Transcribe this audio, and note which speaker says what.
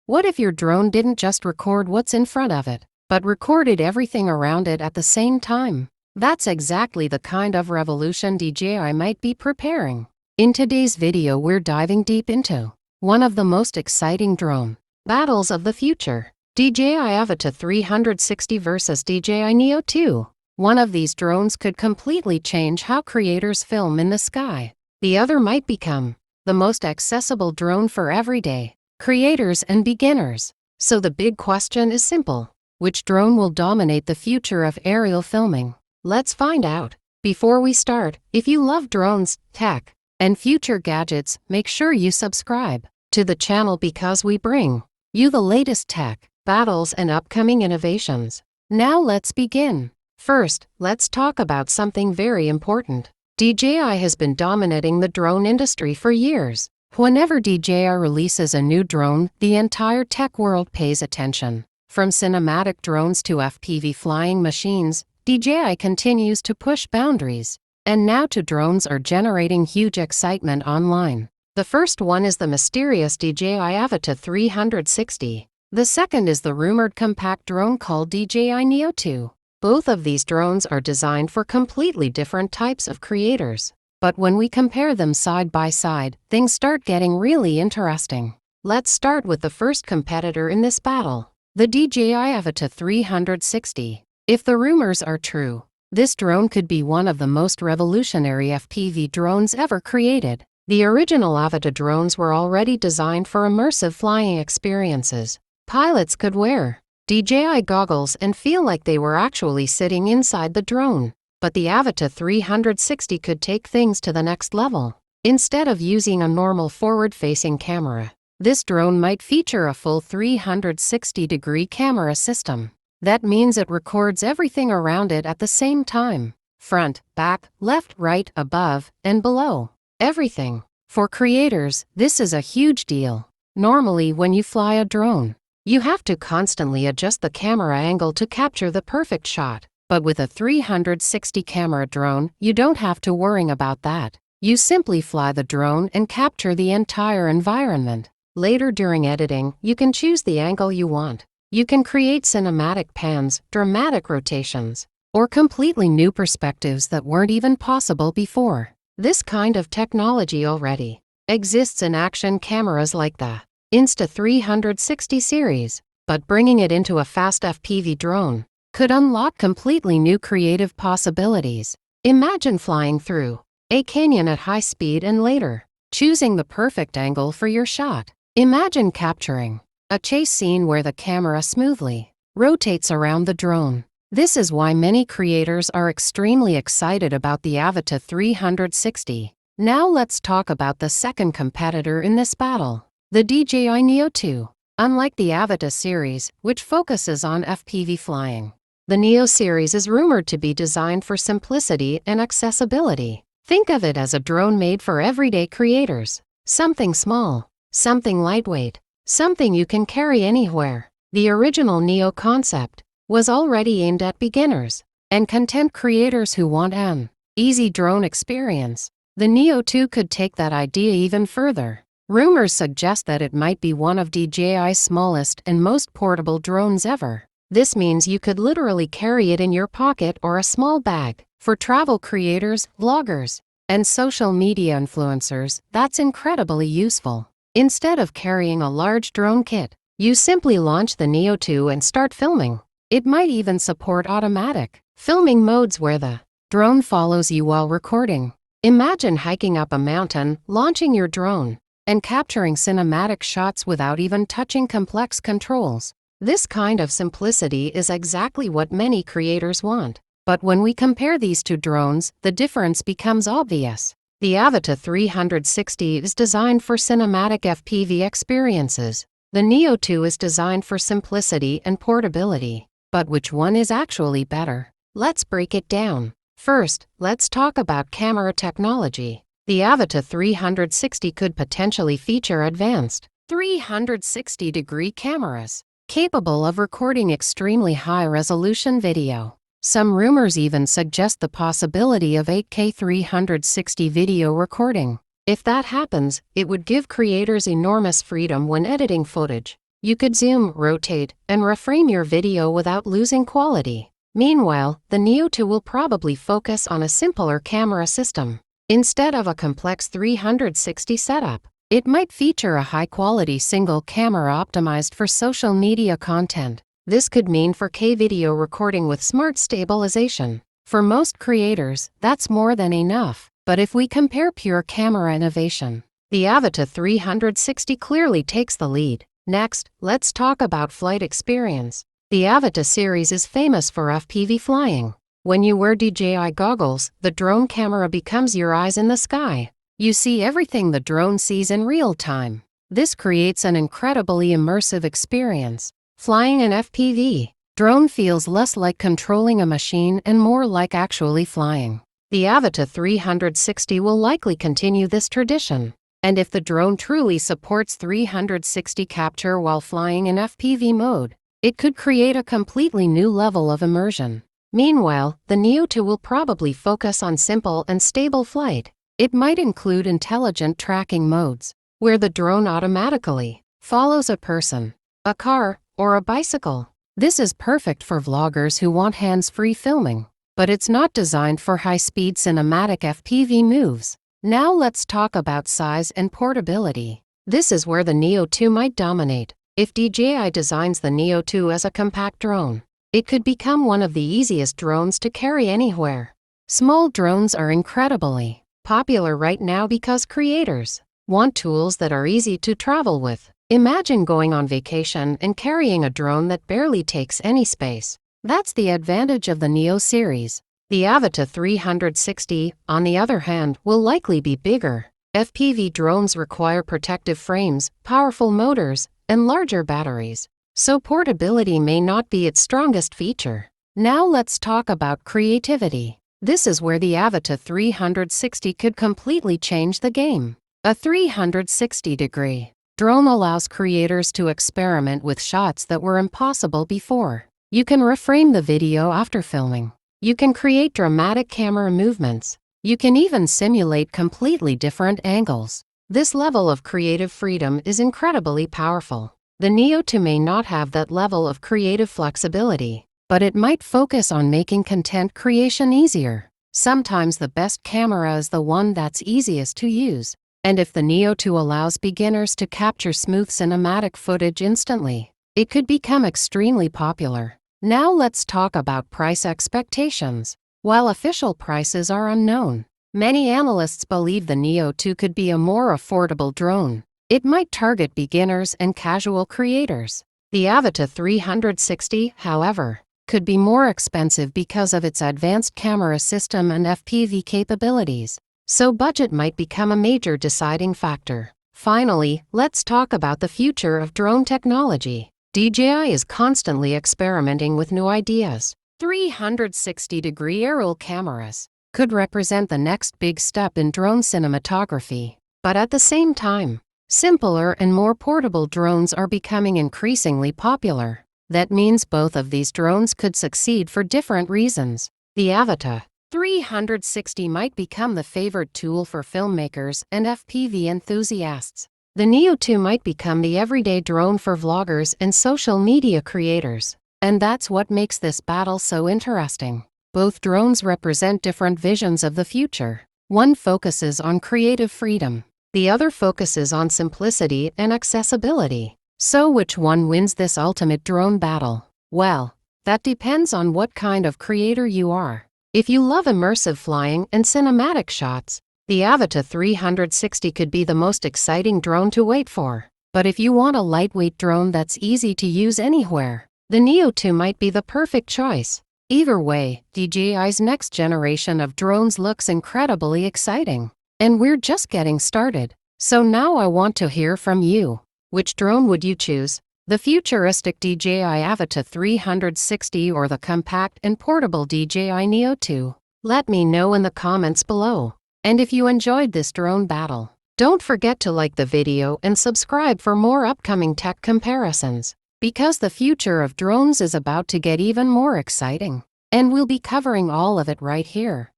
Speaker 1: What if your drone didn't just record what's in front of it, but recorded everything around it at the same time? That's exactly the kind of revolution DJI might be preparing. In today's video, we're diving deep into one of the most exciting drone battles of the future: DJI Avata 360 versus DJI Neo 2. One of these drones could completely change how creators film in the sky. The other might become the most accessible drone for everyday creators and beginners. So the big question is simple: which drone will dominate the future of aerial filming? Let's find out. Before we start, if you love drones, tech, and future gadgets, make sure you subscribe to the channel because we bring you the latest tech, battles, and upcoming innovations. Now let's begin. First, let's talk about something very important. DJI has been dominating the drone industry for years. Whenever DJI releases a new drone, the entire tech world pays attention. From cinematic drones to FPV flying machines, DJI continues to push boundaries. And now two drones are generating huge excitement online. The first one is the mysterious DJI Avata 360. The second is the rumored compact drone called DJI Neo 2. Both of these drones are designed for completely different types of creators. But when we compare them side by side, things start getting really interesting. Let's start with the first competitor in this battle, the DJI Avata 360. If the rumors are true, this drone could be one of the most revolutionary FPV drones ever created. The original Avata drones were already designed for immersive flying experiences. Pilots could wear DJI goggles and feel like they were actually sitting inside the drone. But the Avata 360 could take things to the next level. Instead of using a normal forward-facing camera, this drone might feature a full 360-degree camera system. That means it records everything around it at the same time: front, back, left, right, above, and below. Everything. For creators, this is a huge deal. Normally, when you fly a drone, you have to constantly adjust the camera angle to capture the perfect shot. But with a 360 camera drone, you don't have to worry about that. You simply fly the drone and capture the entire environment. Later during editing, you can choose the angle you want. You can create cinematic pans, dramatic rotations, or completely new perspectives that weren't even possible before. This kind of technology already exists in action cameras like the Insta360 series, but bringing it into a fast FPV drone could unlock completely new creative possibilities. Imagine flying through a canyon at high speed and later choosing the perfect angle for your shot. Imagine capturing a chase scene where the camera smoothly rotates around the drone. This is why many creators are extremely excited about the Avata 360. Now let's talk about the second competitor in this battle, the DJI Neo 2. Unlike the Avata series, which focuses on FPV flying, the Neo series is rumored to be designed for simplicity and accessibility. Think of it as a drone made for everyday creators. Something small, something lightweight, something you can carry anywhere. The original Neo concept was already aimed at beginners and content creators who want an easy drone experience. The Neo 2 could take that idea even further. Rumors suggest that it might be one of DJI's smallest and most portable drones ever. This means you could literally carry it in your pocket or a small bag. For travel creators, vloggers, and social media influencers, that's incredibly useful. Instead of carrying a large drone kit, you simply launch the Neo 2 and start filming. It might even support automatic filming modes where the drone follows you while recording. Imagine hiking up a mountain, launching your drone, and capturing cinematic shots without even touching complex controls. This kind of simplicity is exactly what many creators want. But when we compare these two drones, the difference becomes obvious. The Avata 360 is designed for cinematic FPV experiences. The Neo 2 is designed for simplicity and portability. But which one is actually better? Let's break it down. First, let's talk about camera technology. The Avata 360 could potentially feature advanced 360-degree cameras, capable of recording extremely high-resolution video. Some rumors even suggest the possibility of 8K 360 video recording. If that happens, it would give creators enormous freedom when editing footage. You could zoom, rotate, and reframe your video without losing quality. Meanwhile, the Neo 2 will probably focus on a simpler camera system. Instead of a complex 360 setup, it might feature a high-quality single camera optimized for social media content. This could mean 4K video recording with smart stabilization. For most creators, that's more than enough. But if we compare pure camera innovation, the Avata 360 clearly takes the lead. Next, let's talk about flight experience. The Avata series is famous for FPV flying. When you wear DJI goggles, the drone camera becomes your eyes in the sky. You see everything the drone sees in real time. This creates an incredibly immersive experience. Flying an FPV drone feels less like controlling a machine and more like actually flying. The Avata 360 will likely continue this tradition. And if the drone truly supports 360 capture while flying in FPV mode, it could create a completely new level of immersion. Meanwhile, the Neo 2 will probably focus on simple and stable flight. It might include intelligent tracking modes, where the drone automatically follows a person, a car, or a bicycle. This is perfect for vloggers who want hands-free filming, but it's not designed for high-speed cinematic FPV moves. Now let's talk about size and portability. This is where the Neo 2 might dominate. If DJI designs the Neo 2 as a compact drone, it could become one of the easiest drones to carry anywhere. Small drones are incredibly popular right now because creators want tools that are easy to travel with. Imagine going on vacation and carrying a drone that barely takes any space. That's the advantage of the Neo series. The Avata 360, on the other hand, will likely be bigger. FPV drones require protective frames, powerful motors, and larger batteries, so portability may not be its strongest feature. Now let's talk about creativity. This is where the Avata 360 could completely change the game. A 360-degree drone allows creators to experiment with shots that were impossible before. You can reframe the video after filming. You can create dramatic camera movements. You can even simulate completely different angles. This level of creative freedom is incredibly powerful. The Neo 2 may not have that level of creative flexibility, but it might focus on making content creation easier. Sometimes the best camera is the one that's easiest to use. And if the Neo 2 allows beginners to capture smooth cinematic footage instantly, it could become extremely popular. Now let's talk about price expectations. While official prices are unknown, many analysts believe the Neo 2 could be a more affordable drone. It might target beginners and casual creators. The Avata 360, however, could be more expensive because of its advanced camera system and FPV capabilities. So budget might become a major deciding factor. Finally, let's talk about the future of drone technology. DJI is constantly experimenting with new ideas. 360-degree aerial cameras could represent the next big step in drone cinematography. But at the same time, simpler and more portable drones are becoming increasingly popular. That means both of these drones could succeed for different reasons. The Avata 360 might become the favorite tool for filmmakers and FPV enthusiasts. The Neo 2 might become the everyday drone for vloggers and social media creators. And that's what makes this battle so interesting. Both drones represent different visions of the future. One focuses on creative freedom. The other focuses on simplicity and accessibility. So which one wins this ultimate drone battle? Well, that depends on what kind of creator you are. If you love immersive flying and cinematic shots, the Avata 360 could be the most exciting drone to wait for. But if you want a lightweight drone that's easy to use anywhere, the Neo 2 might be the perfect choice. Either way, DJI's next generation of drones looks incredibly exciting. And we're just getting started. So now I want to hear from you. Which drone would you choose? The futuristic DJI Avata 360 or the compact and portable DJI Neo 2? Let me know in the comments below. And if you enjoyed this drone battle, don't forget to like the video and subscribe for more upcoming tech comparisons. Because the future of drones is about to get even more exciting. And we'll be covering all of it right here.